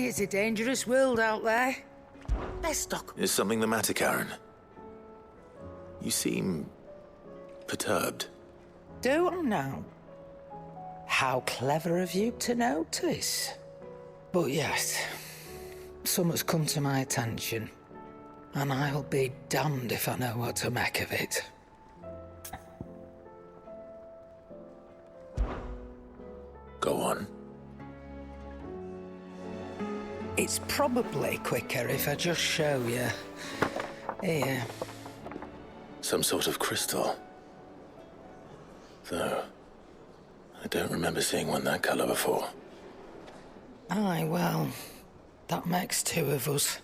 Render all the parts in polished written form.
it's a dangerous world out there. Let's talk. Is something the matter, Karen? You seem perturbed. Do I know? How clever of you to notice. But yes, something's come to my attention, and I'll be damned if I know what to make of it. Go on. It's probably quicker if I just show you. Here. Some sort of crystal. Though, I don't remember seeing one that colour before. Aye, well, that makes two of us.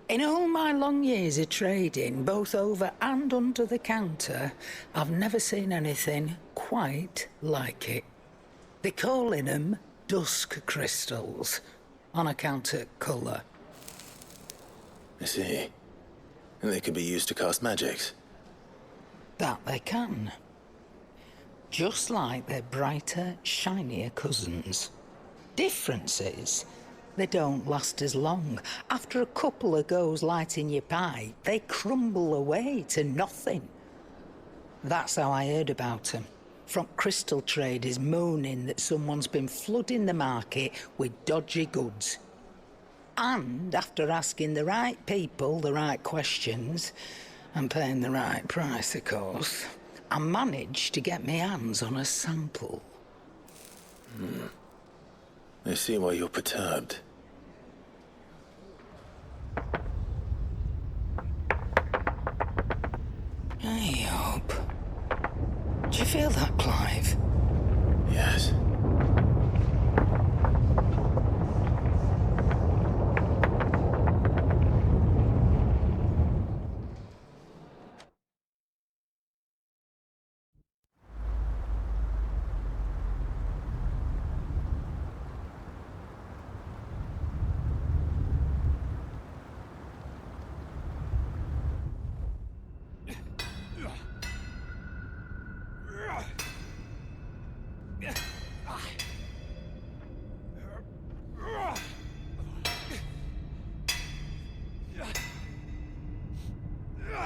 In all my long years of trading, both over and under the counter, I've never seen anything quite like it. They're calling them dusk crystals, on account of colour. I see. And they can be used to cast magics. That they can. Just like their brighter, shinier cousins. Difference is, they don't last as long. After a couple of goes lighting your pipe, they crumble away to nothing. That's how I heard about them. From crystal traders moaning that someone's been flooding the market with dodgy goods. And after asking the right people the right questions, and paying the right price, of course, I managed to get my hands on a sample. I see why you're perturbed. Hey, Hope. Do you feel that, Clive? Yes.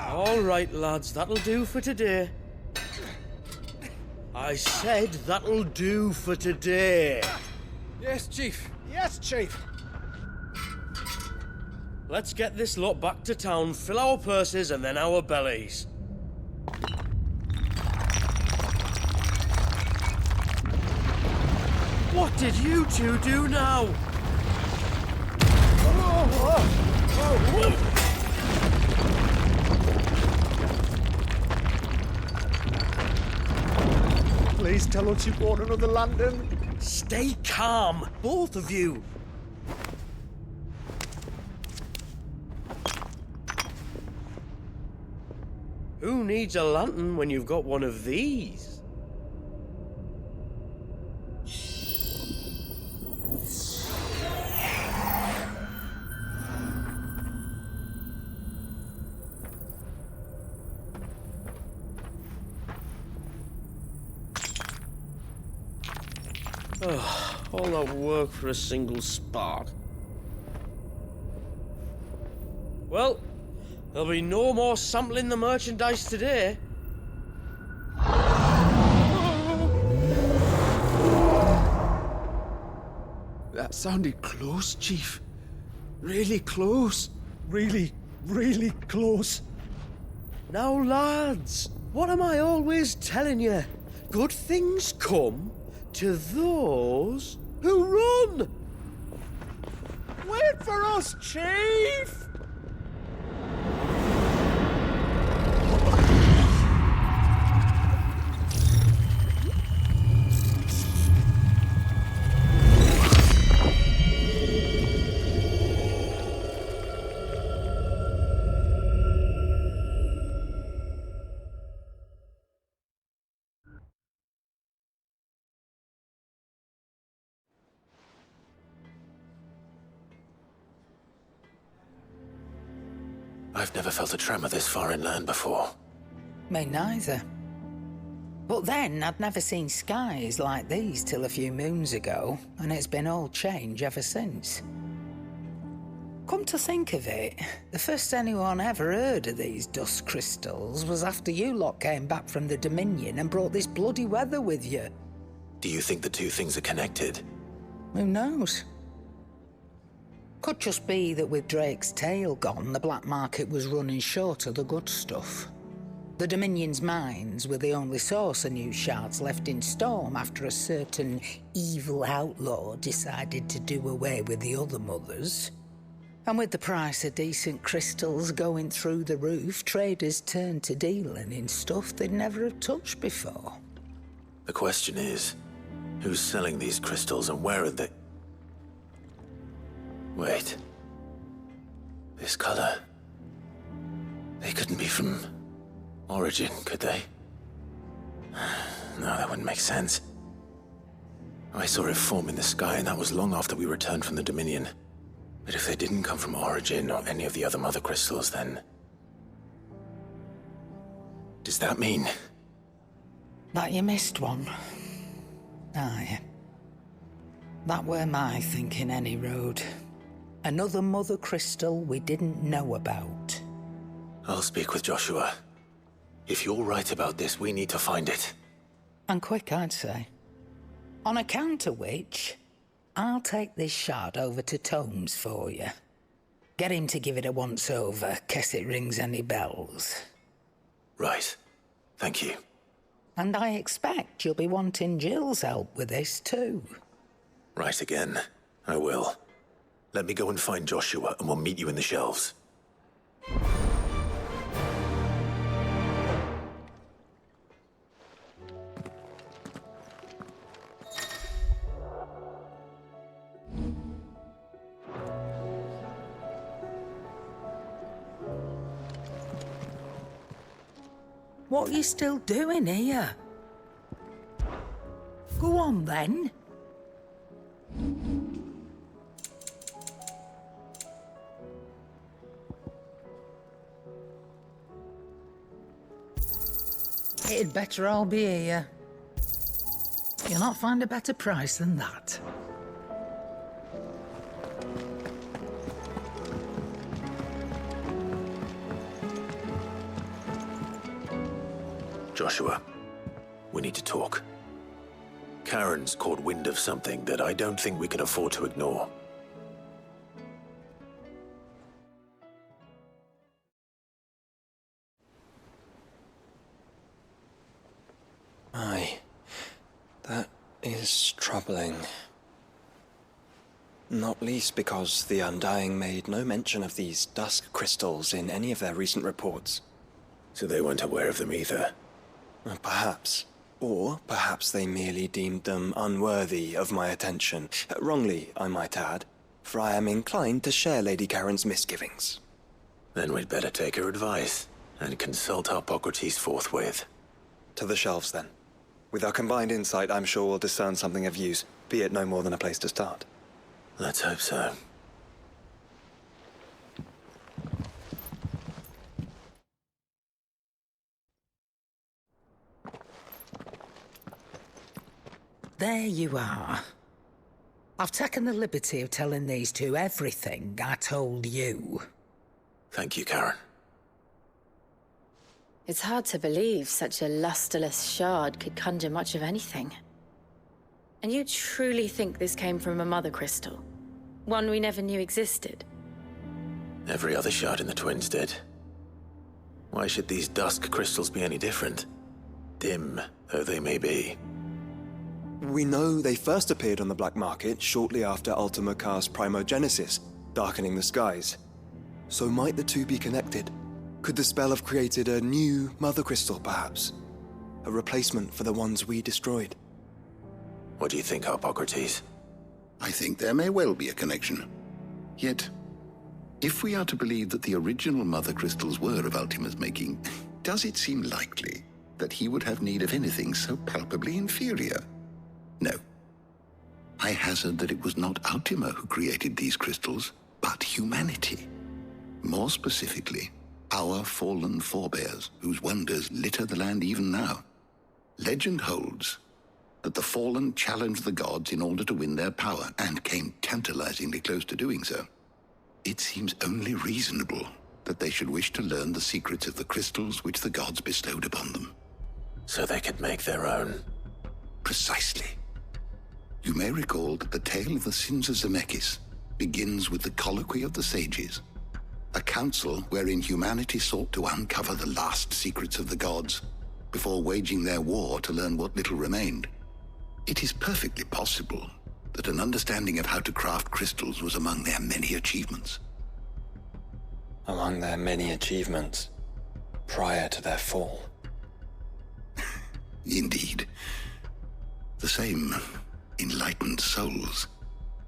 All right, lads, that'll do for today. I said that'll do for today. Yes, Chief. Yes, Chief. Let's get this lot back to town, fill our purses and then our bellies. What did you two do now? Please tell us you bought another lantern. Stay calm, both of you. Who needs a lantern when you've got one of these? All that work for a single spark. Well, there'll be no more sampling the merchandise today. That sounded close, Chief. Really close. Really, really close. Now, lads, what am I always telling you? Good things come to those who run. Wait for us, Chief! I've never felt a tremor this far inland before. Me neither. But then I'd never seen skies like these till a few moons ago, and it's been all change ever since. Come to think of it, the first anyone ever heard of these dust crystals was after you lot came back from the Dominion and brought this bloody weather with you. Do you think the two things are connected? Who knows? Could just be that with Drake's tail gone, the black market was running short of the good stuff. The Dominion's mines were the only source of new shards left in Storm after a certain evil outlaw decided to do away with the other mothers. And with the price of decent crystals going through the roof, traders turned to dealing in stuff they'd never have touched before. The question is, who's selling these crystals and where are they? Wait. This color. They couldn't be from Origin, could they? No, that wouldn't make sense. I saw it form in the sky, and that was long after we returned from the Dominion. But if they didn't come from Origin or any of the other mother crystals, then... does that mean... That you missed one. Aye. That were my thinking, any road. Another mother crystal we didn't know about. I'll speak with Joshua. If you're right about this, we need to find it. And quick, I'd say. On account of which, I'll take this shard over to Tomes for you. Get him to give it a once-over, case it rings any bells. Right. Thank you. And I expect you'll be wanting Jill's help with this too. Right again. I will. Let me go and find Joshua, and we'll meet you in the shelves. What are you still doing here? Go on then. It'd better all be here. You'll not find a better price than that. Joshua, we need to talk. Karen's caught wind of something that I don't think we can afford to ignore. Aye, that is troubling. Not least because the Undying made no mention of these dusk crystals in any of their recent reports. So they weren't aware of them either. Perhaps. Or perhaps they merely deemed them unworthy of my attention. Wrongly, I might add, for I am inclined to share Lady Karen's misgivings. Then we'd better take her advice and consult Harpocrates forthwith. To the shelves, then. With our combined insight, I'm sure we'll discern something of use, be it no more than a place to start. Let's hope so. There you are. I've taken the liberty of telling these two everything I told you. Thank you, Karen. It's hard to believe such a lusterless shard could conjure much of anything. And you truly think this came from a mother crystal? One we never knew existed? Every other shard in the Twins did. Why should these dusk crystals be any different? Dim though they may be. We know they first appeared on the black market shortly after Ultima cast Primogenesis, darkening the skies. So might the two be connected? Could the spell have created a new mother crystal, perhaps? A replacement for the ones we destroyed? What do you think, Harpocrates? I think there may well be a connection. Yet, if we are to believe that the original mother crystals were of Ultima's making, does it seem likely that he would have need of anything so palpably inferior? No. I hazard that it was not Ultima who created these crystals, but humanity. More specifically, our fallen forebears, whose wonders litter the land even now. Legend holds that the fallen challenged the gods in order to win their power and came tantalizingly close to doing so. It seems only reasonable that they should wish to learn the secrets of the crystals which the gods bestowed upon them. So they could make their own. Precisely. You may recall that the tale of the sins of Zemeckis begins with the colloquy of the sages, a council wherein humanity sought to uncover the last secrets of the gods before waging their war to learn what little remained. It is perfectly possible that an understanding of how to craft crystals was among their many achievements. Among their many achievements prior to their fall. Indeed. The same enlightened souls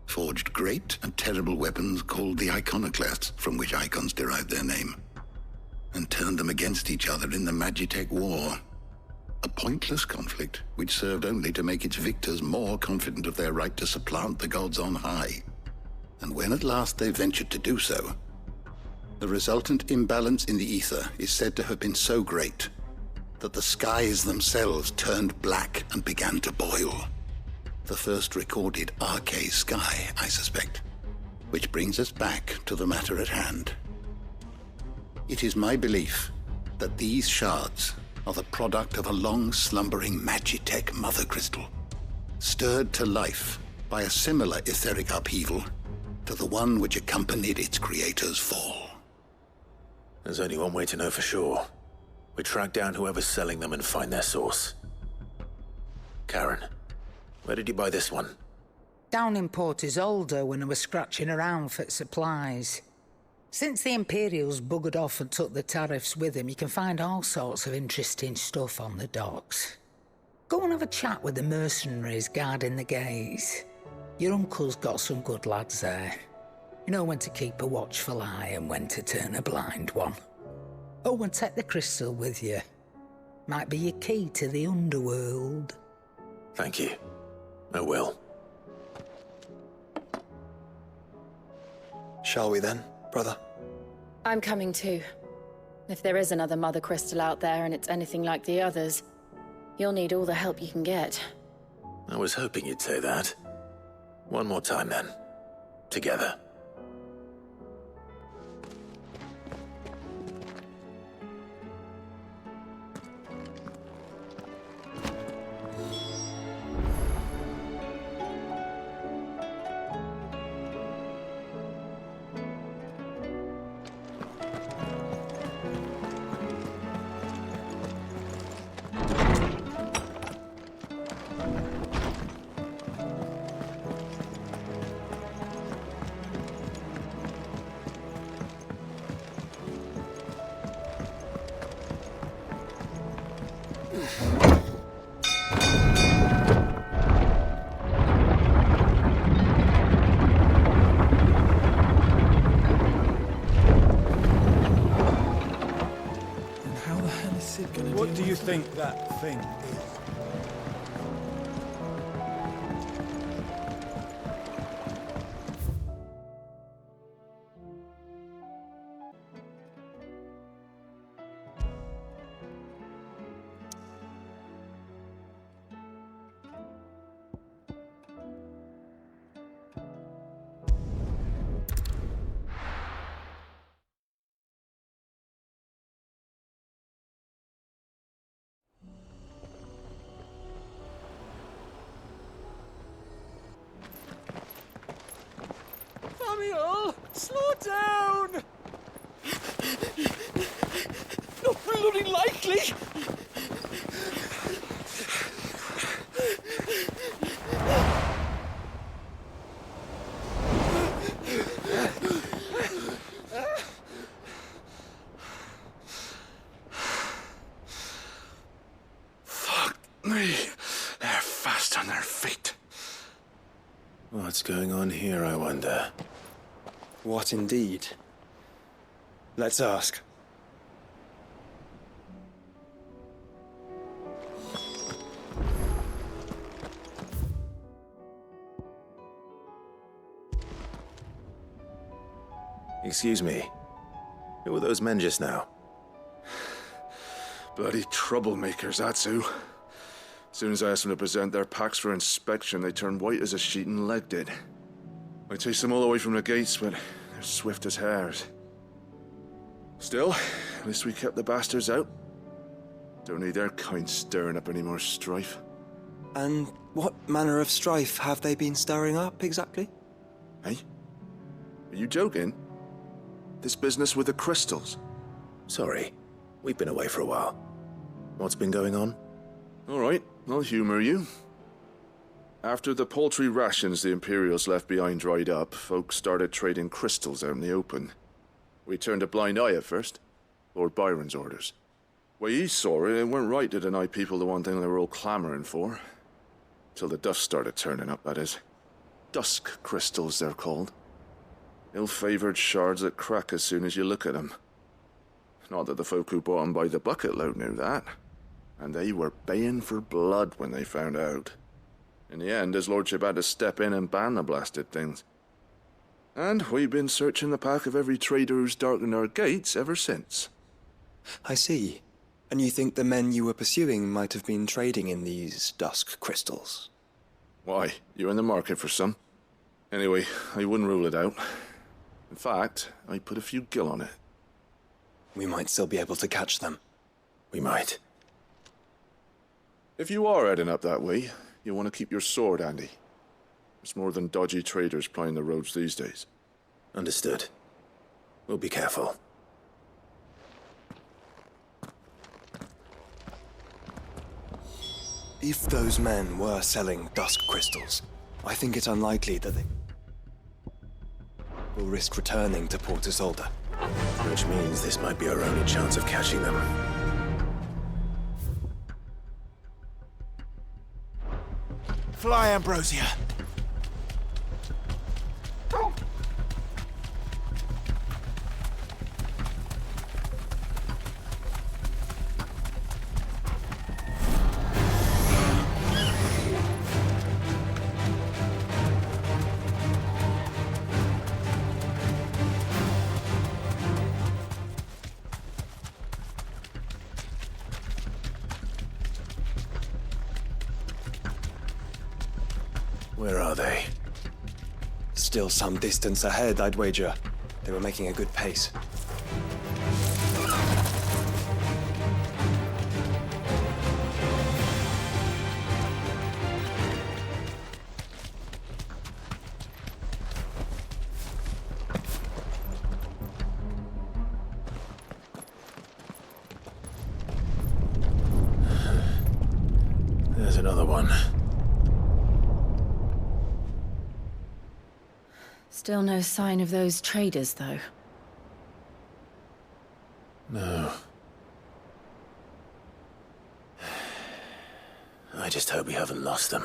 forged great and terrible weapons called the iconoclasts, from which icons derived their name, and turned them against each other in the Magitech War. A pointless conflict which served only to make its victors more confident of their right to supplant the gods on high. And when at last they ventured to do so, the resultant imbalance in the ether is said to have been so great that the skies themselves turned black and began to boil. The first recorded arcade sky, I suspect. Which brings us back to the matter at hand. It is my belief that these shards are the product of a long-slumbering Magitech mother crystal, stirred to life by a similar etheric upheaval to the one which accompanied its creator's fall. There's only one way to know for sure. We track down whoever's selling them and find their source. Karen, where did you buy this one? Down in Port Isolde when I was scratching around for supplies. Since the Imperials buggered off and took the tariffs with them, you can find all sorts of interesting stuff on the docks. Go and have a chat with the mercenaries guarding the gates. Your uncle's got some good lads there. You know when to keep a watchful eye and when to turn a blind one. Oh, and take the crystal with you. Might be your key to the underworld. Thank you. I will. Shall we then, brother? I'm coming too. If there is another mother crystal out there and it's anything like the others, you'll need all the help you can get. I was hoping you'd say that. One more time then. Together. What do you think that thing is? Samuel, slow down! Not bloody likely! Fuck me. They're fast on their feet. What's going on here, I wonder? What indeed? Let's ask. Excuse me. Who were those men just now? Bloody troublemakers, that's who. soon as I asked them to present their packs for inspection, they turned white as a sheet and legged it. I chased them all away from the gates, but they're swift as hares. Still, at least we kept the bastards out. Don't need their kind stirring up any more strife. And what manner of strife have they been stirring up, exactly? Hey? Are you joking? This business with the crystals? Sorry, we've been away for a while. What's been going on? All right, I'll humor you. After the paltry rations the Imperials left behind dried up, folks started trading crystals out in the open. We turned a blind eye at first. Lord Byron's orders. Way he saw it, it weren't right to deny people the one thing they were all clamoring for. Till the dust started turning up, that is. Dusk crystals, they're called. Ill-favoured shards that crack as soon as you look at them. Not that the folk who bought them by the bucket load knew that. And they were baying for blood when they found out. In the end, his lordship had to step in and ban the blasted things. And we've been searching the pack of every trader who's darkened our gates ever since. I see. And you think the men you were pursuing might have been trading in these dusk crystals? Why? You're in the market for some. Anyway, I wouldn't rule it out. In fact, I'd put a few gil on it. We might still be able to catch them. We might. If you are heading up that way, you want to keep your sword handy. There's more than dodgy traders plying the roads these days. Understood. We'll be careful. If those men were selling dusk crystals, I think it's unlikely that they will risk returning to Port Isolde. Which means this might be our only chance of catching them. Fly, Ambrosia! Where are they? Still some distance ahead, I'd wager. They were making a good pace. There's another one. Still no sign of those traders, though. No. I just hope we haven't lost them.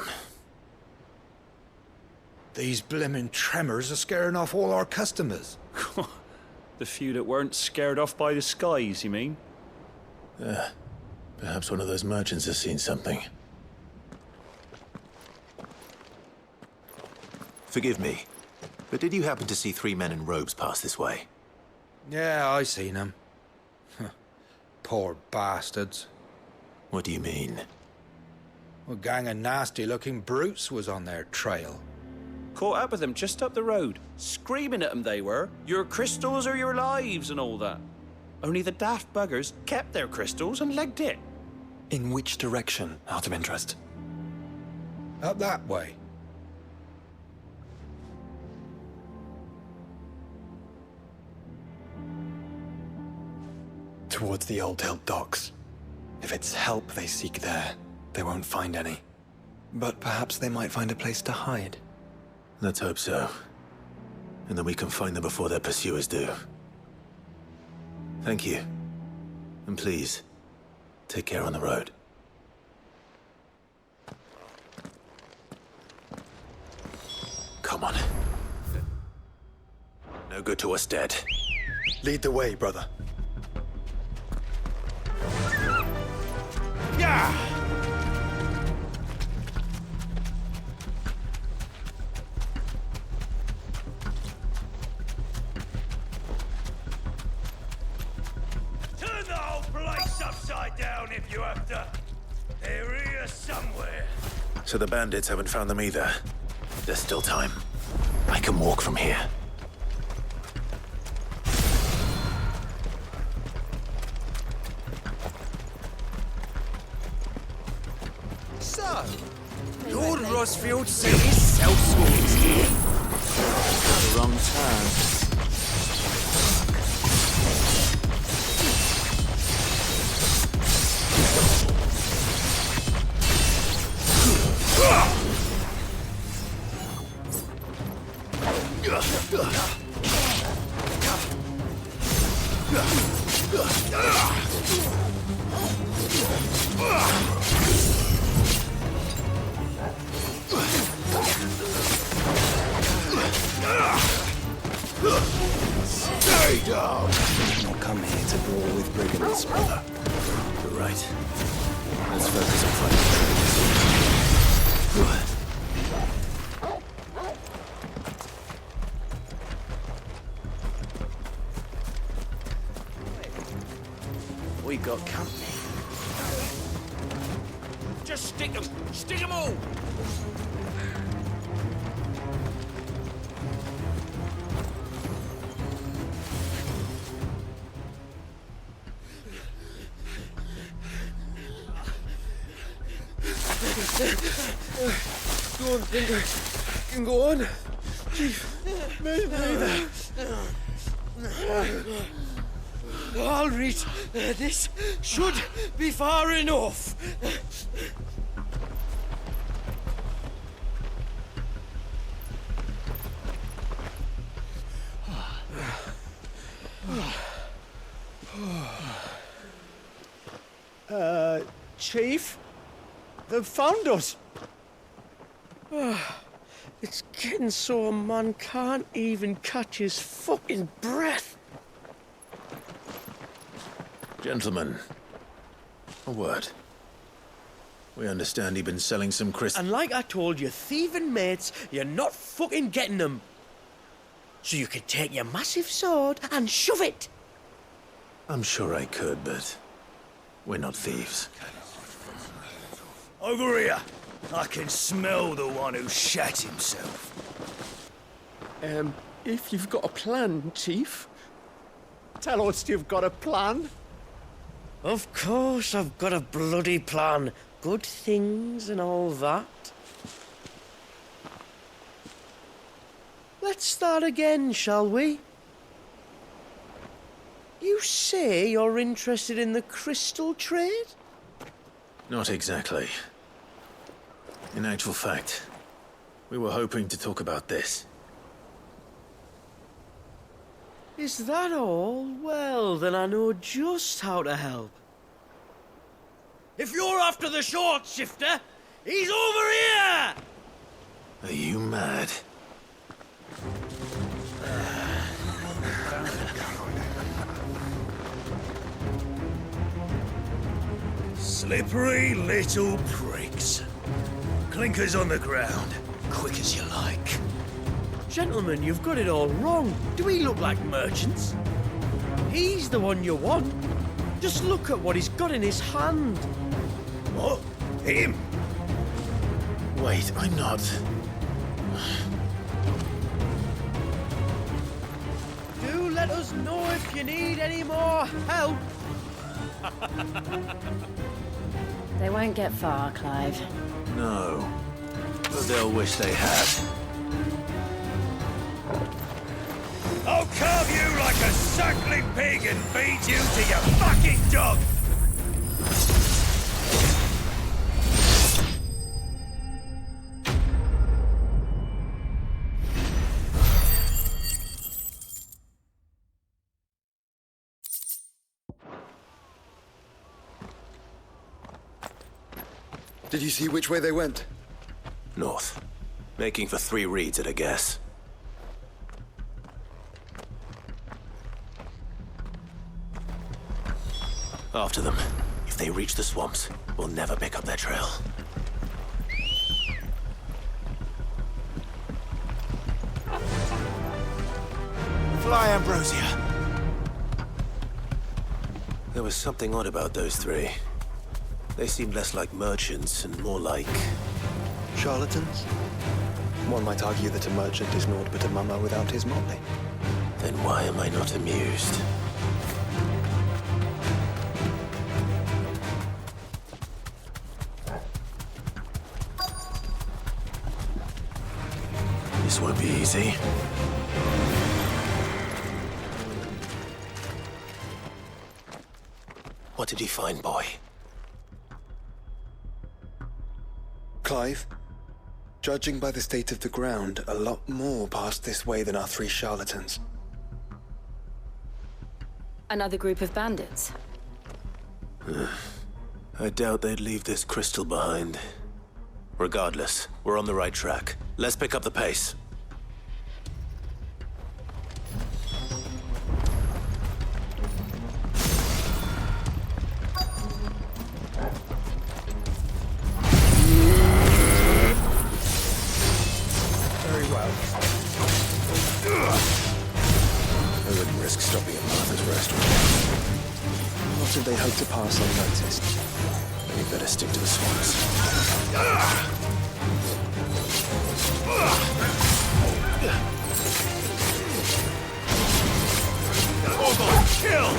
These blimmin' tremors are scaring off all our customers. The few that weren't scared off by the skies, you mean? Perhaps one of those merchants has seen something. Forgive me, but did you happen to see 3 men in robes pass this way? Yeah, I seen them. Poor bastards. What do you mean? A gang of nasty-looking brutes was on their trail. Caught up with them just up the road. Screaming at them they were. Your crystals are your lives and all that. Only the daft buggers kept their crystals and legged it. In which direction, out of interest? Up that way. Towards the Old Hill docks. If it's help they seek there, they won't find any. But perhaps they might find a place to hide. Let's hope so. And that we can find them before their pursuers do. Thank you. And please, take care on the road. Come on. No good to us dead. Lead the way, brother. Yeah! Turn the whole place upside down if you have to. They're here somewhere. So the bandits haven't found them either. There's still time. I can walk from here. So, Lord Rosfield sent his sellswords here. The wrong turn. Stay down! Not come here to brawl with brigands, brother. You're right. Let's focus on fighting traitors. We got company. Just stick them! Stick them all! Go on, Finger. You can go on. Chief, me neither. I'll read. This should be far enough. Chief? They've found us. It's getting so a man can't even catch his fucking breath. Gentlemen, a word. We understand you've been selling some crystals. And like I told your thieving mates, you're not fucking getting them. So you can take your massive sword and shove it. I'm sure I could, but we're not thieves. Over here. I can smell the one who shat himself. If you've got a plan, Chief, tell us you've got a plan. Of course I've got a bloody plan. Good things and all that. Let's start again, shall we? You say you're interested in the crystal trade? Not exactly. In actual fact, we were hoping to talk about this. Is that all? Well, then I know just how to help. If you're after the short shifter, he's over here! Are you mad? Slippery little pricks. Clinkers on the ground, quick as you like. Gentlemen, you've got it all wrong. Do we look like merchants? He's the one you want. Just look at what he's got in his hand. What? Him? Wait, I'm not. Do let us know if you need any more help. They won't get far, Clive. No. But they'll wish they had. I'll carve you like a suckling pig and feed you to your fucking dog! Did you see which way they went? North. Making for 3 reeds at a guess. After them. If they reach the swamps, we'll never pick up their trail. Fly, Ambrosia! There was something odd about those 3. They seemed less like merchants and more like Charlatans? One might argue that a merchant is naught but a mummer without his motley. Then why am I not amused? This won't be easy. What did you find, boy? Clive, judging by the state of the ground, a lot more passed this way than our 3 charlatans. Another group of bandits? I doubt they'd leave this crystal behind. Regardless, we're on the right track. Let's pick up the pace. Very well. I wouldn't risk stopping at Martha's restaurant. What did they hope to pass unnoticed? Then you better stick to the swamps. Kill!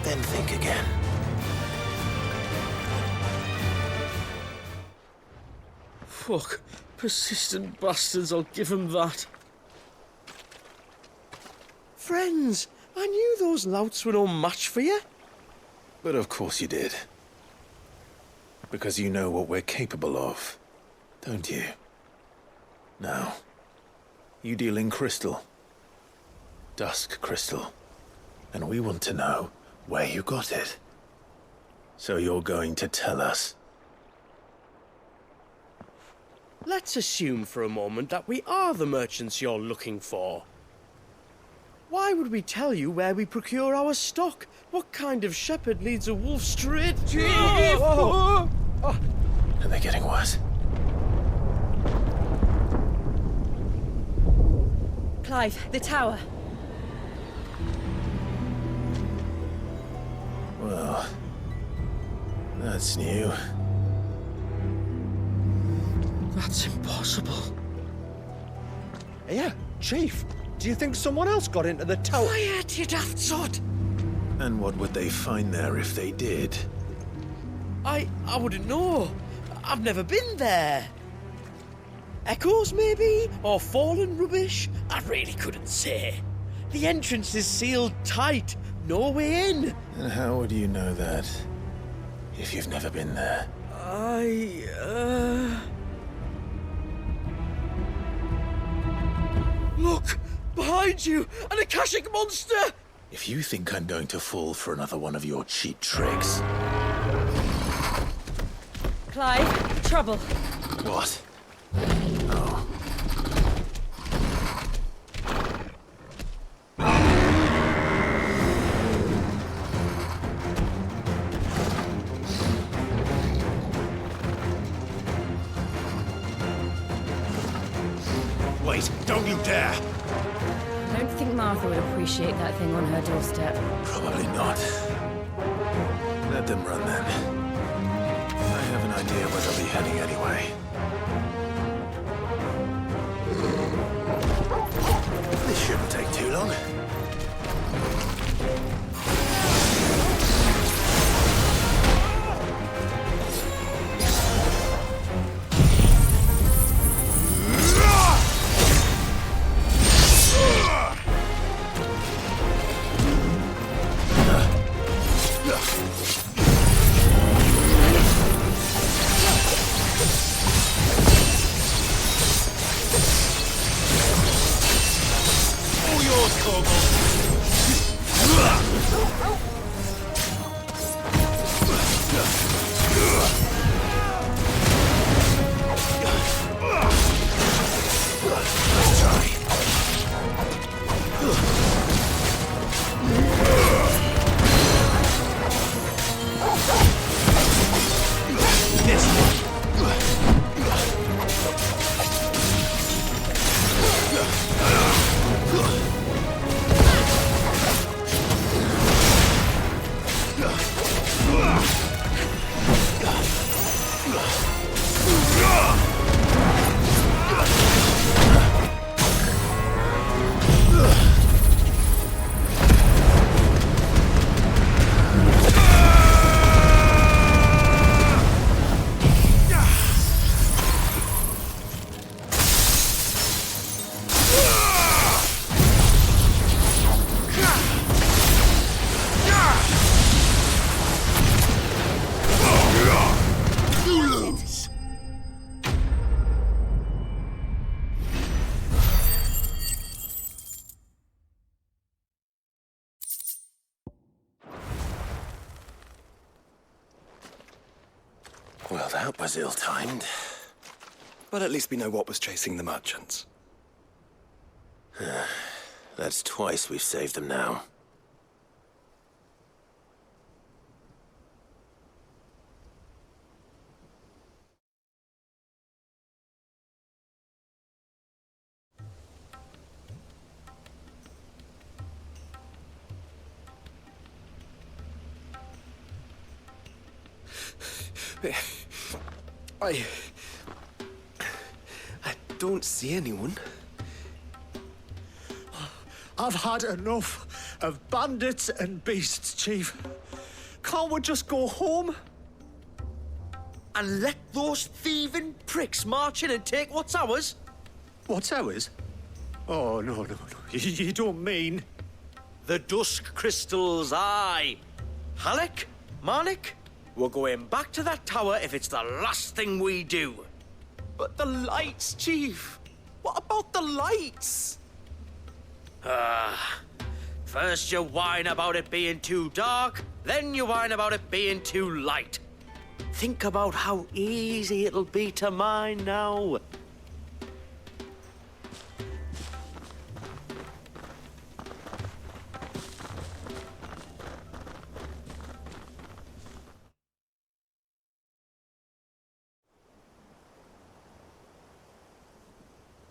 Then think again. Fuck. Persistent bastards, I'll give them that. Friends, I knew those louts were no match for you. But of course you did. Because you know what we're capable of, don't you? Now, you deal in crystal. Dusk crystal. And we want to know where you got it. So you're going to tell us. Let's assume for a moment that we are the merchants you're looking for. Why would we tell you where we procure our stock? What kind of shepherd leads a wolf straight to... Are they getting worse? Clive, the tower. Well, that's new. That's impossible. Yeah, Chief. Do you think someone else got into the tower? Quiet, you daft sod! And what would they find there if they did? I wouldn't know. I've never been there. Echoes, maybe? Or fallen rubbish? I really couldn't say. The entrance is sealed tight. No way in. And how would you know that if you've never been there? Look! Behind you! An Akashic monster! If you think I'm going to fall for another one of your cheap tricks... Clive, trouble. What? Oh. Wait, don't you dare! I don't think Martha would appreciate that thing on her doorstep. Probably not. Let them run then. idea where they'll be heading anyway. This shouldn't take too long. Well, that was ill-timed. But at least we know what was chasing the merchants. That's twice we've saved them now. I don't see anyone. I've had enough of bandits and beasts, Chief. Can't we just go home? And let those thieving pricks march in and take what's ours? What's ours? Oh, no. You don't mean... The dusk crystals, aye. Halleck, Marnik, we're going back to that tower if it's the last thing we do. But the lights, Chief. What about the lights? First you whine about it being too dark, then you whine about it being too light. Think about how easy it'll be to mine now.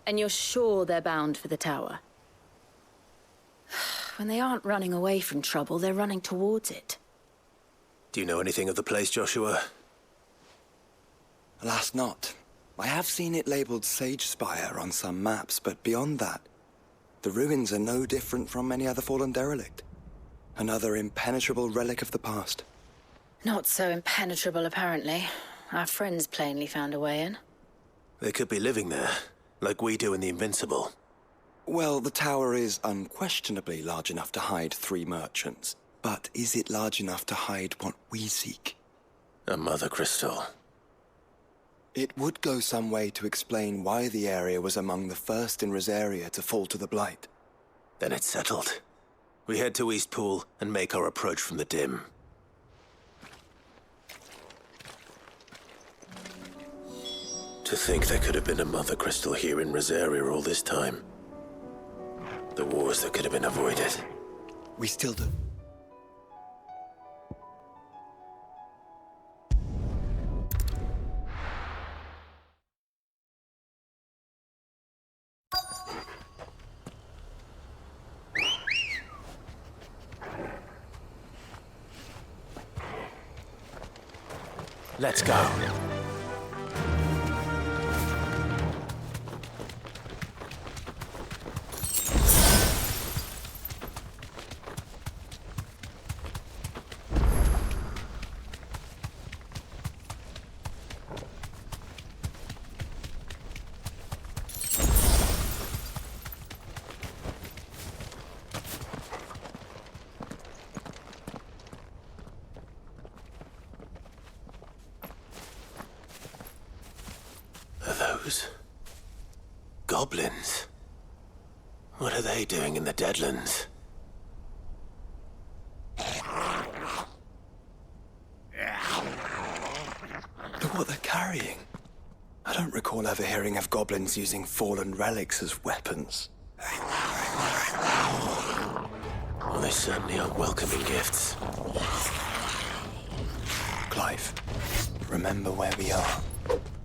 And you're sure they're bound for the tower? When they aren't running away from trouble, they're running towards it. Do you know anything of the place, Joshua? Alas, not. I have seen it labelled Sage Spire on some maps, but beyond that, the ruins are no different from any other fallen derelict. Another impenetrable relic of the past. Not so impenetrable, apparently. Our friends plainly found a way in. They could be living there, like we do in the Invincible. Well, the tower is unquestionably large enough to hide 3 merchants. But is it large enough to hide what we seek? A mother crystal. It would go some way to explain why the area was among the first in Rosaria to fall to the Blight. Then it's settled. We head to Eastpool and make our approach from the dim. To think there could have been a mother crystal here in Rosaria all this time. The wars that could have been avoided. We still do. Let's go. Those goblins. What are they doing in the Deadlands? Look what they're carrying. I don't recall ever hearing of goblins using fallen relics as weapons. Well, they certainly aren't welcoming gifts. Clive, remember where we are.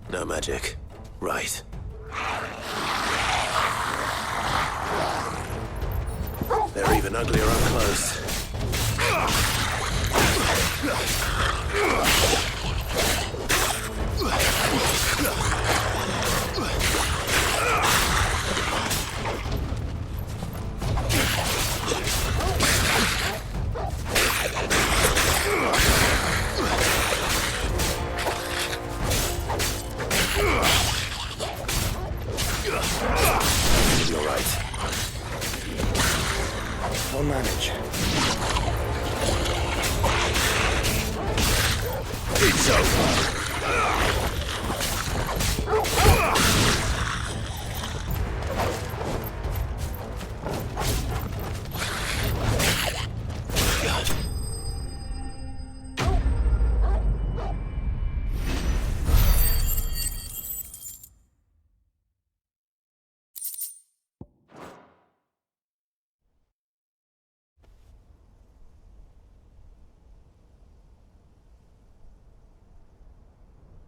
No magic. Right. They're even uglier up close. You're right. I'll manage. It's over.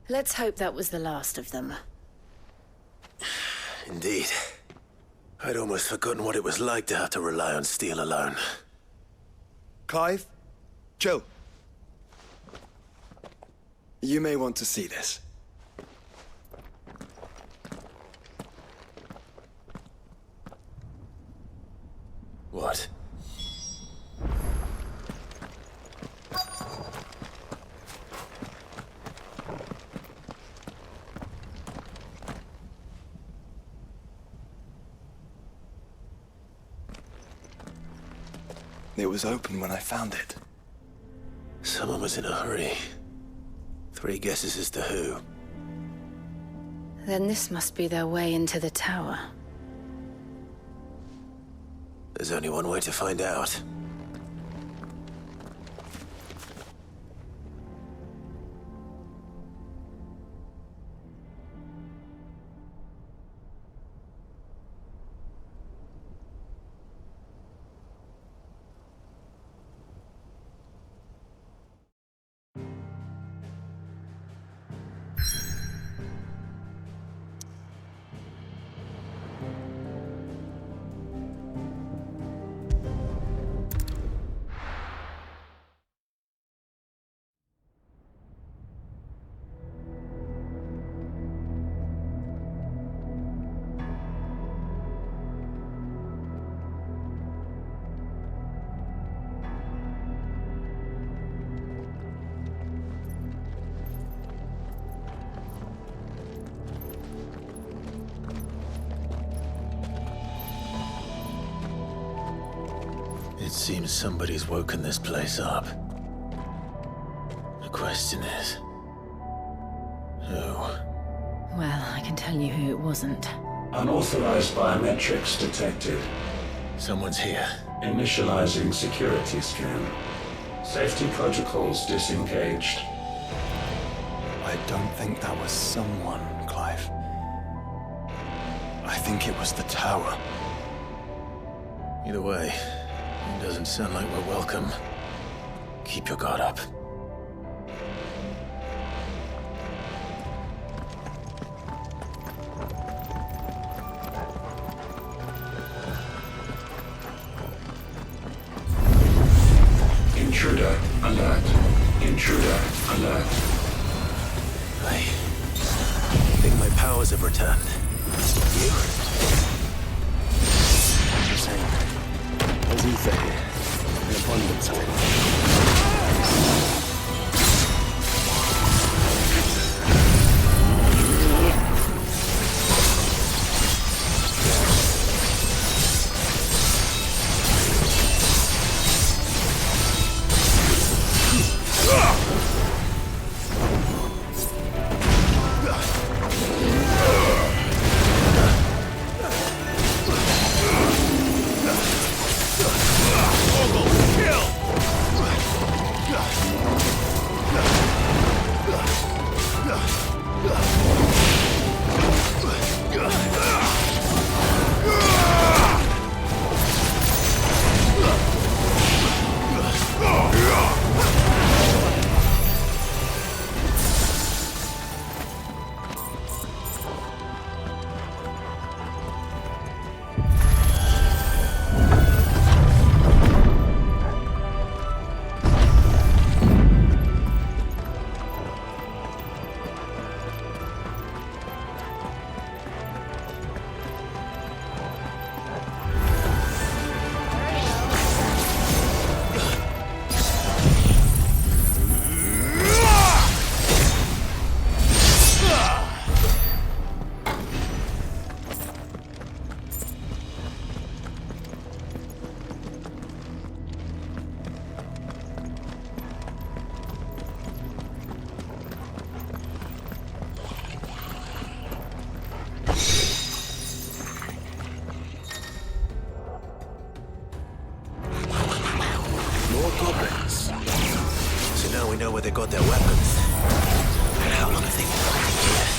Let's hope that was the last of them. Indeed. I'd almost forgotten what it was like to have to rely on steel alone. Clive, Jill. You may want to see this. What? It was open when I found it. Someone was in a hurry. 3 guesses as to who. Then this must be their way into the tower. There's only one way to find out. It seems somebody's woken this place up. The question is, who? Well, I can tell you who it wasn't. Unauthorized biometrics detected. Someone's here. Initializing security scan. Safety protocols disengaged. I don't think that was someone, Clive. I think it was the tower. Either way, it doesn't sound like we're welcome. Keep your guard up. Intruder alert. Intruder alert. I think my powers have returned. You? The same. There's ether here. An abundance of it. got their weapons. And how long have they been hiding here?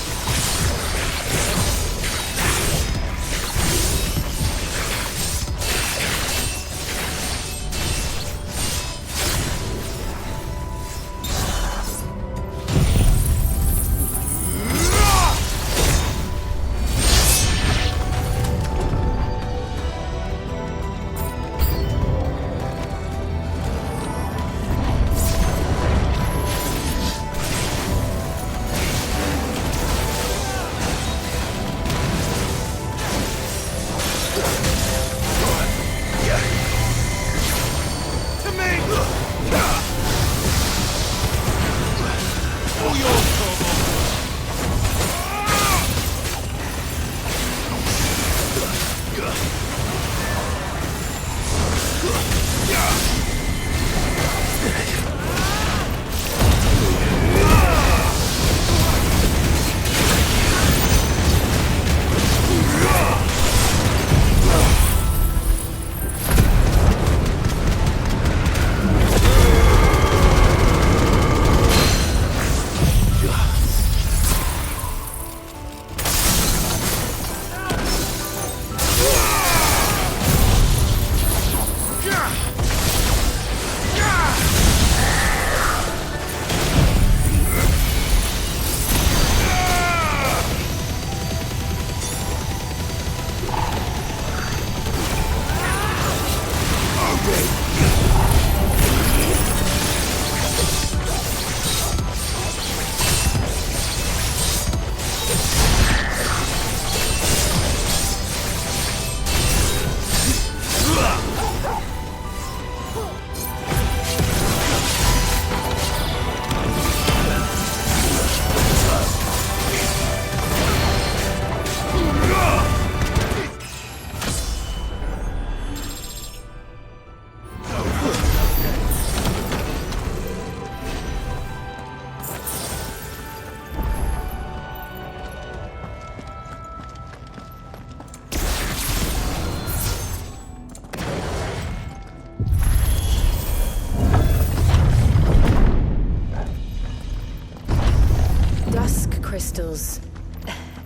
Crystals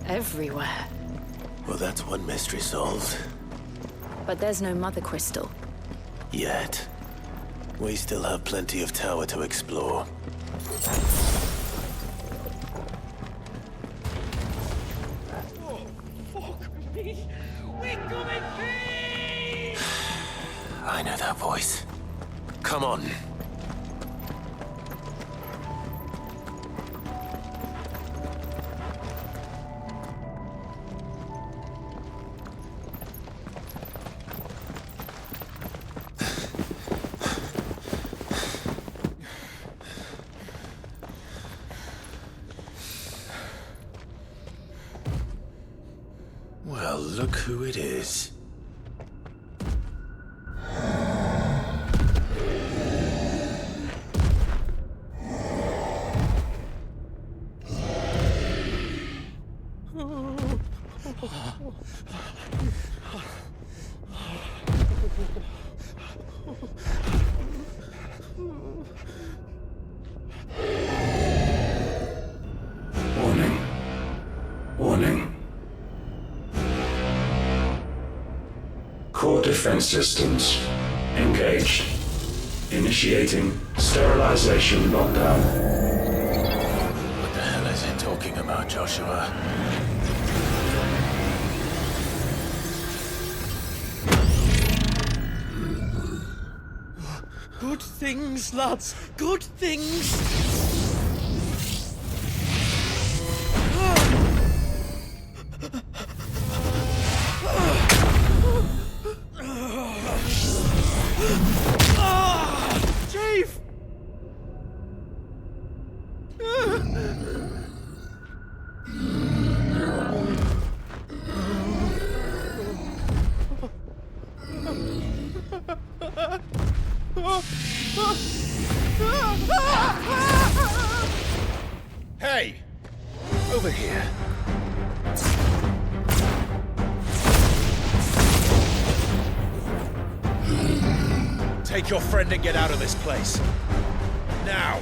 everywhere. Well, that's one mystery solved. But there's no mother crystal. Yet. We still have plenty of tower to explore. Oh, fuck me! We're coming free! I know that voice. Come on. Well, look who it is. Warning. Warning. Core defense systems engaged. Initiating sterilization lockdown. What the hell is it talking about, Joshua? Good things, lads. Good things. Chief! Hey! Over here. Take your friend and get out of this place. Now!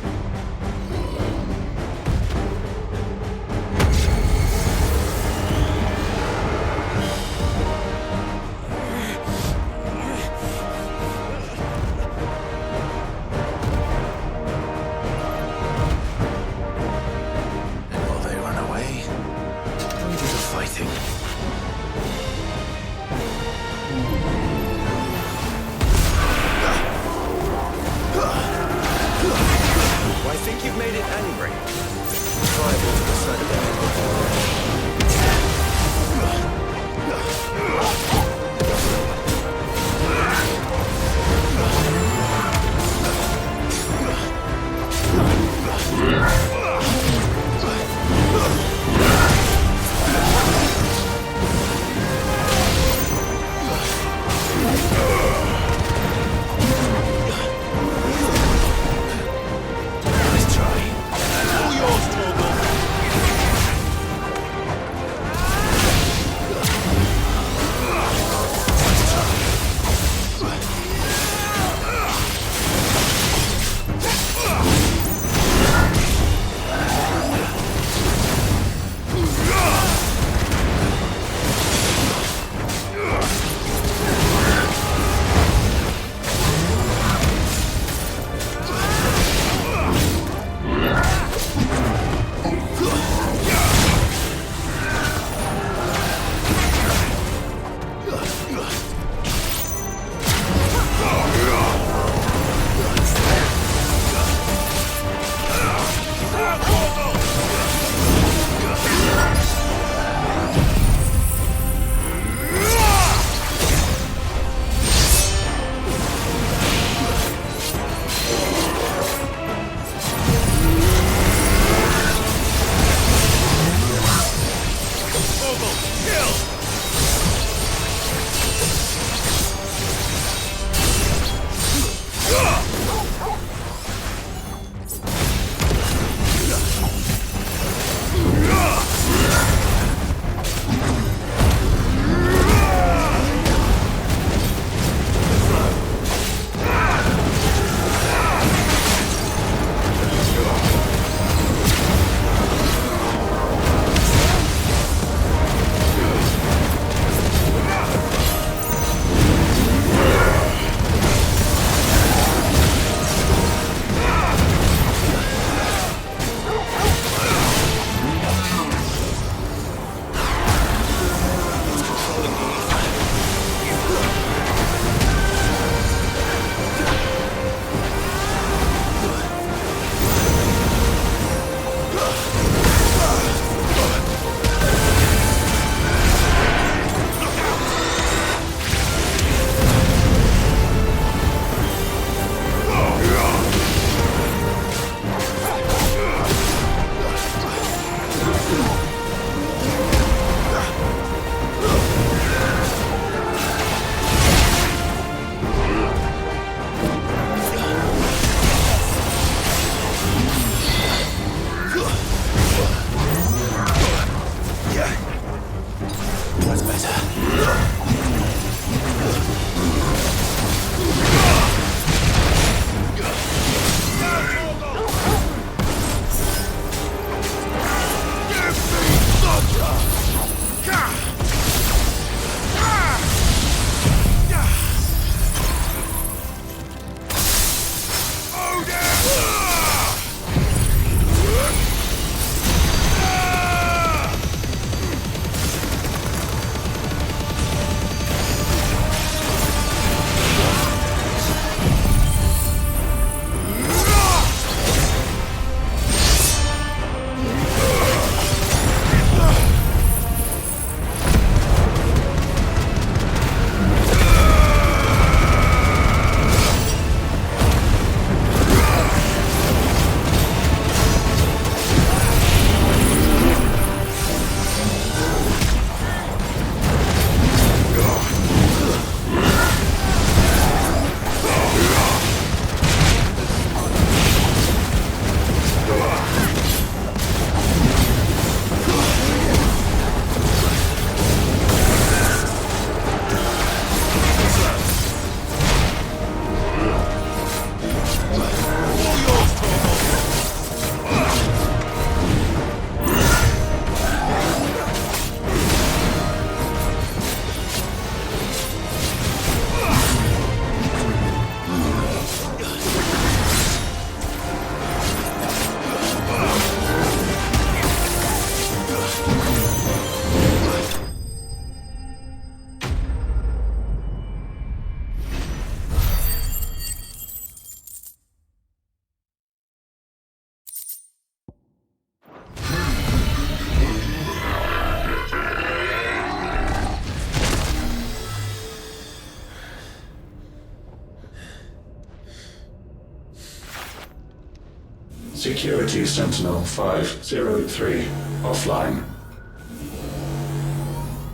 Security Sentinel 503 offline.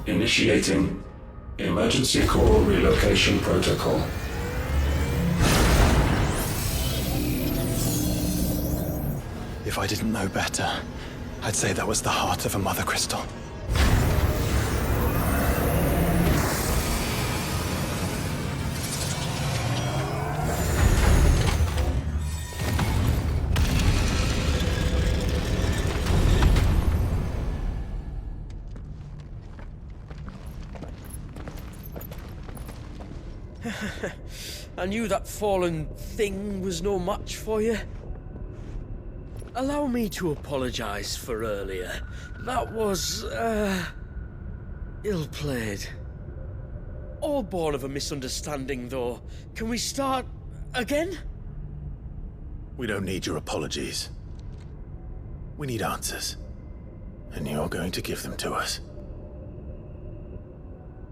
Initiating Emergency Core Relocation Protocol. If I didn't know better, I'd say that was the heart of a mother crystal. I knew that fallen thing was no match for you. Allow me to apologize for earlier. That was, ill-played. All born of a misunderstanding, though. Can we start again? We don't need your apologies. We need answers. And you're going to give them to us.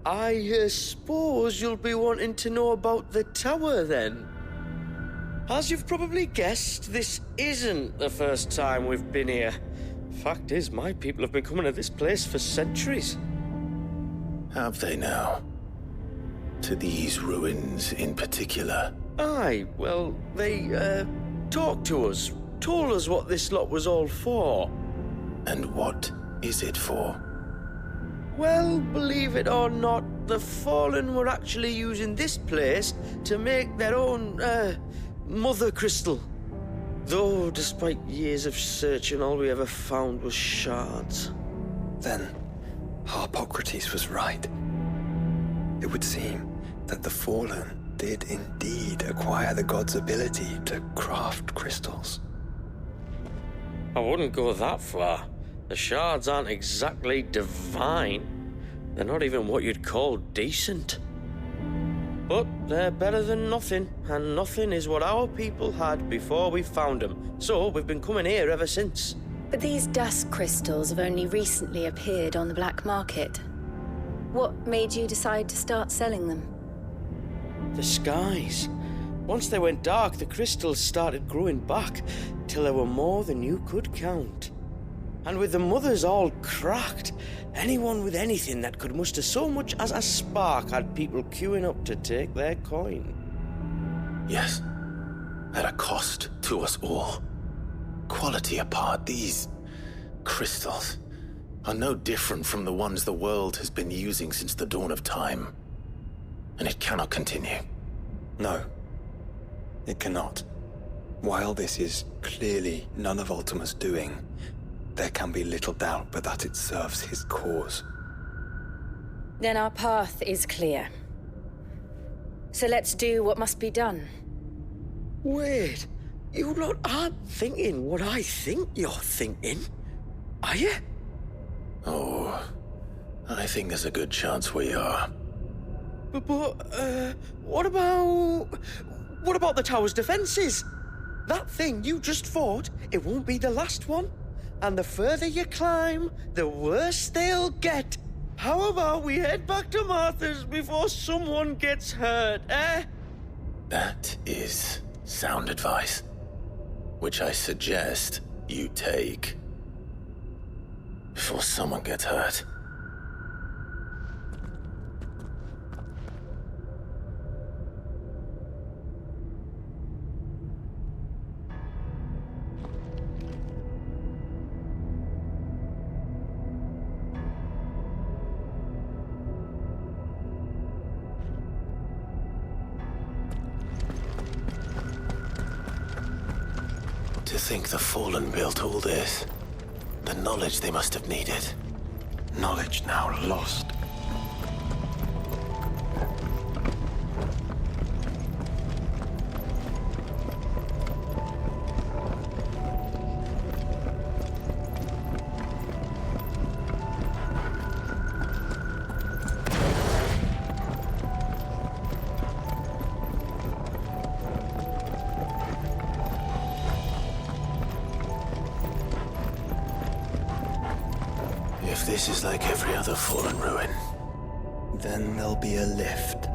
I suppose you'll be wanting to know about the tower, then. As you've probably guessed, this isn't the first time we've been here. Fact is, my people have been coming to this place for centuries. Have they now? To these ruins in particular? Aye, well, they, talked to us, told us what this lot was all for. And what is it for? Well, believe it or not, the Fallen were actually using this place to make their own, mother crystal. Though, despite years of searching, all we ever found was shards. Then, Harpocrates was right. It would seem that the Fallen did indeed acquire the god's ability to craft crystals. I wouldn't go that far. The shards aren't exactly divine. They're not even what you'd call decent. But they're better than nothing, and nothing is what our people had before we found them. So we've been coming here ever since. But these dust crystals have only recently appeared on the black market. What made you decide to start selling them? The skies. Once they went dark, the crystals started growing back, till there were more than you could count. And with the mothers all cracked, anyone with anything that could muster so much as a spark had people queuing up to take their coin. Yes, at a cost to us all. Quality apart, these crystals are no different from the ones the world has been using since the dawn of time. And it cannot continue. No, it cannot. While this is clearly none of Ultima's doing, there can be little doubt but that it serves his cause. Then our path is clear. So let's do what must be done. Wait, you lot aren't thinking what I think you're thinking, are you? Oh, I think there's a good chance we are. But, what about the tower's defenses? That thing you just fought, it won't be the last one. And the further you climb, the worse they'll get. How about we head back to Martha's before someone gets hurt, eh? That is sound advice, which I suggest you take before someone gets hurt. To think the Fallen built all this. The knowledge they must have needed. Knowledge now lost. If this is like every other fallen ruin, then there'll be a lift.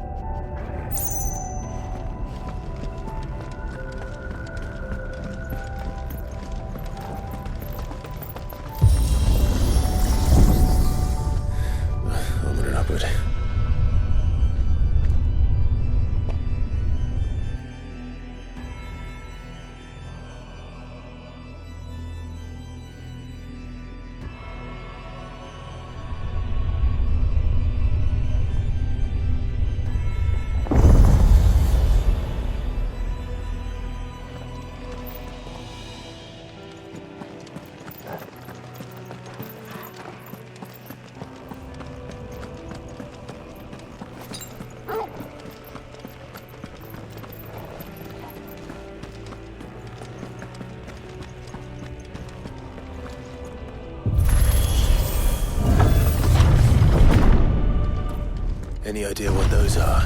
Any idea what those are?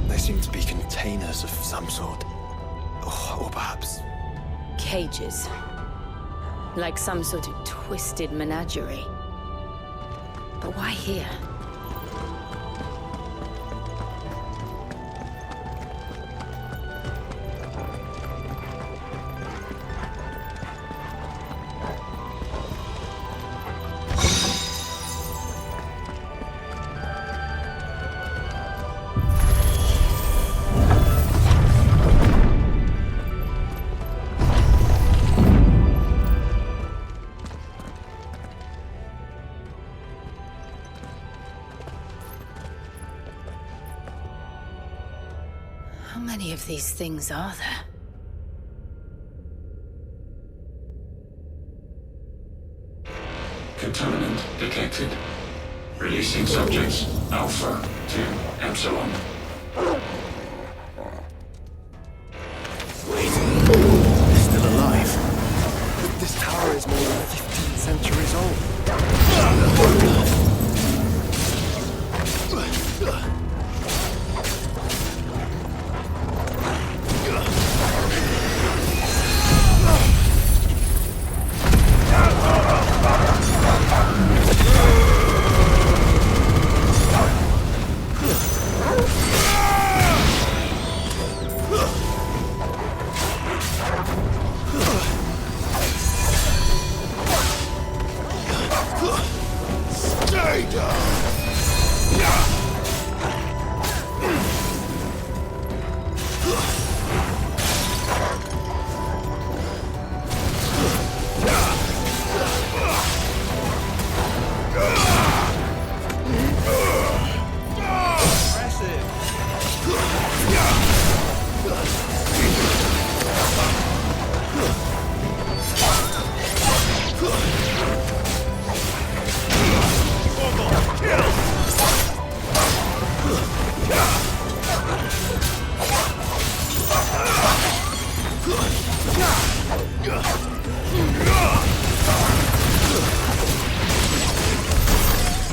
They seem to be containers of some sort. Or perhaps... Cages. Like some sort of twisted menagerie. But why here? How many of these things are there? Contaminant detected. Releasing subjects Alpha to Epsilon. Wait, they're still alive. This tower is more than 15 centuries old.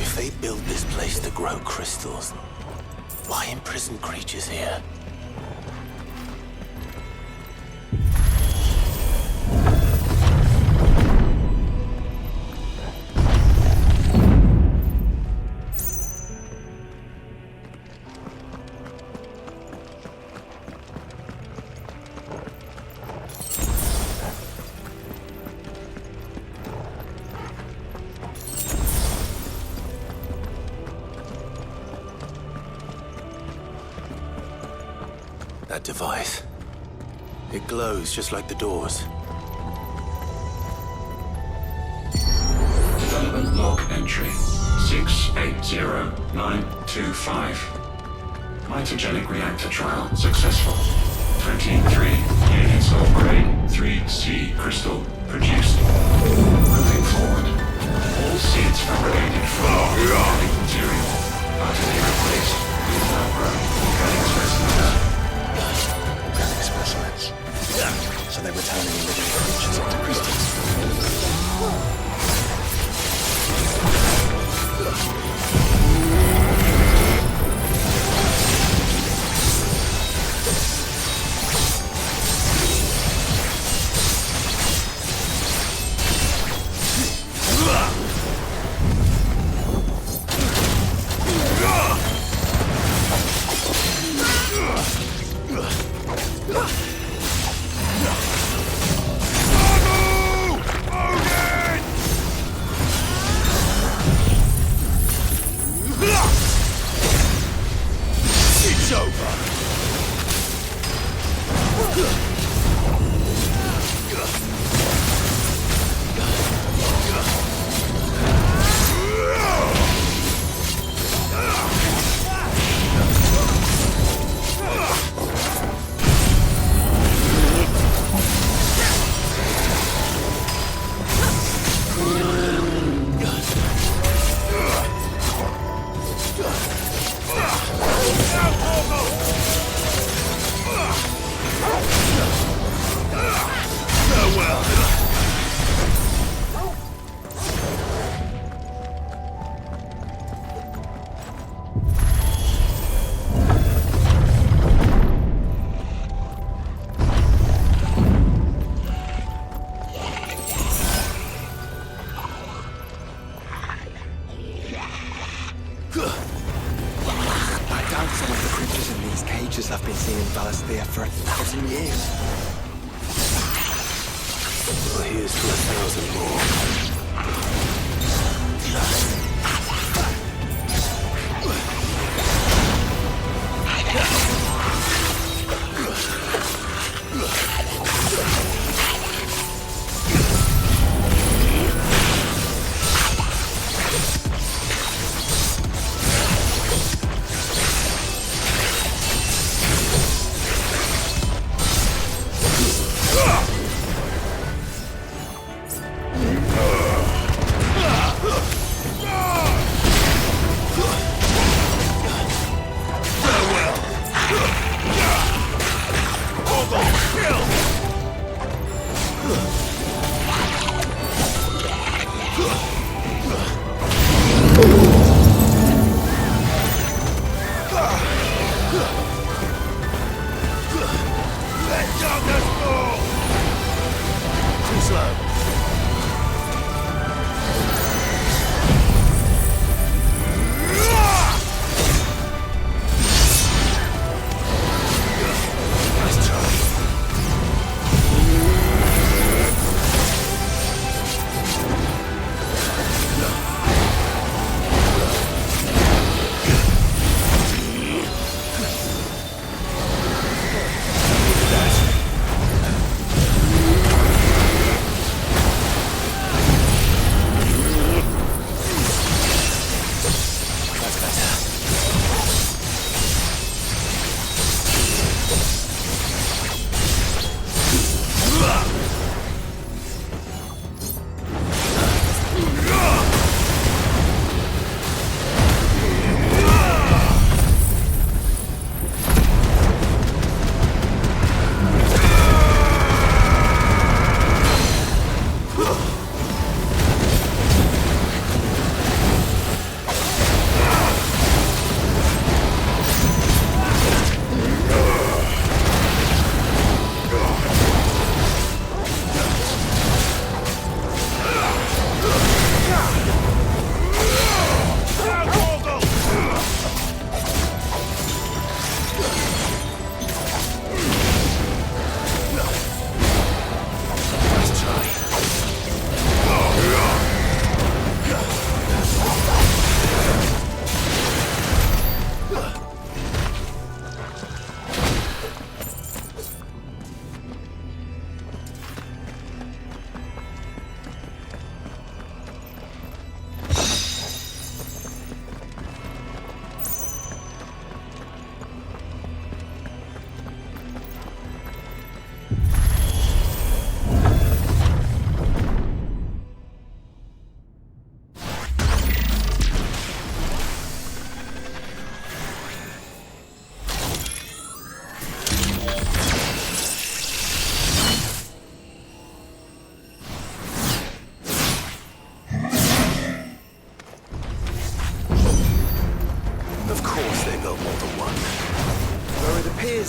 If they build this place to grow crystals, why imprison creatures here? That device. It glows just like the doors. Development log entry 680925. Mitogenic reactor trial successful. 23 units of grade 3C crystal produced. Moving forward. All seeds fabricated from organic material are to be replaced with outgrown organic specimens. Organic specimens. So they were turning living creatures into crystals. seen Valisthea for 1,000 years. Well, here's to 1,000 more.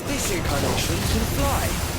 This incarnation can fly.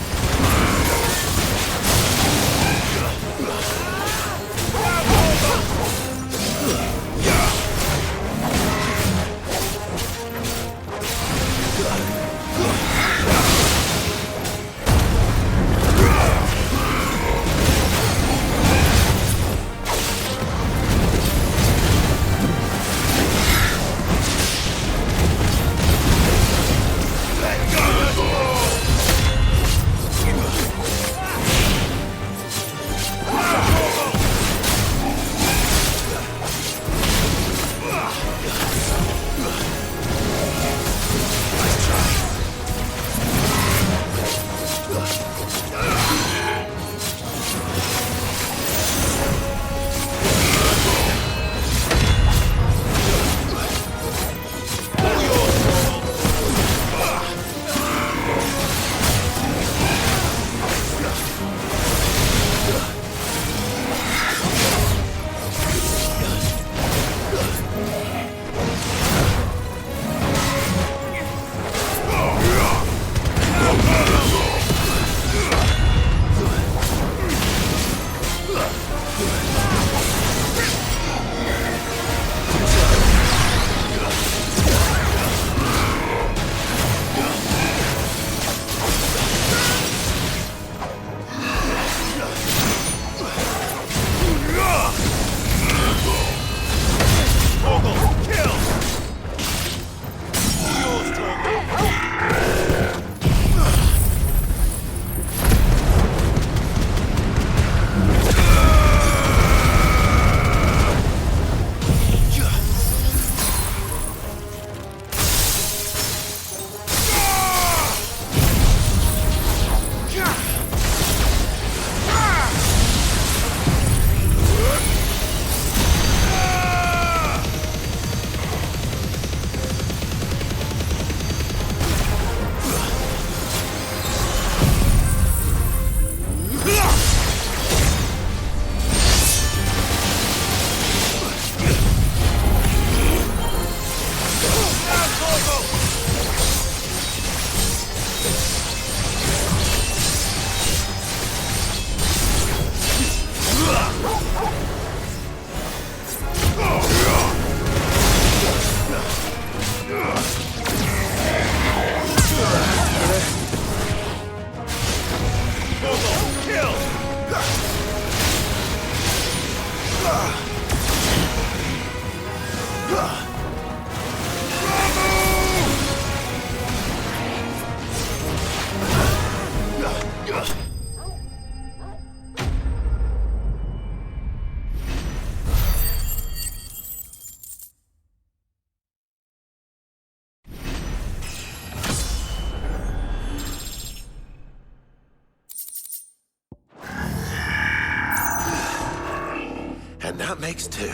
And that makes two.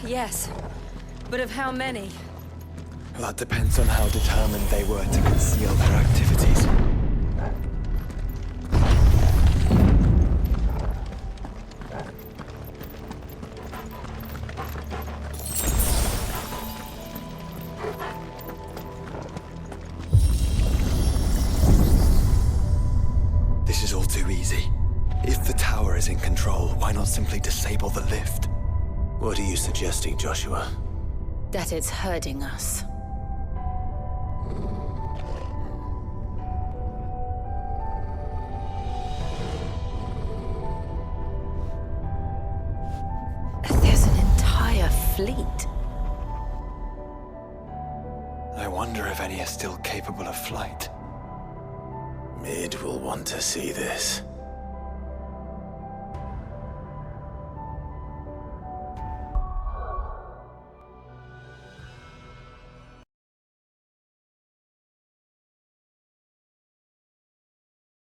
Yes, but of how many? That depends on how determined they were to conceal their activities. This is all too easy. If the tower is in control, why not simply disable the lift? What are you suggesting, Joshua? That it's hurting us. There's an entire fleet. I wonder if any are still capable of flight. Mid will want to see this.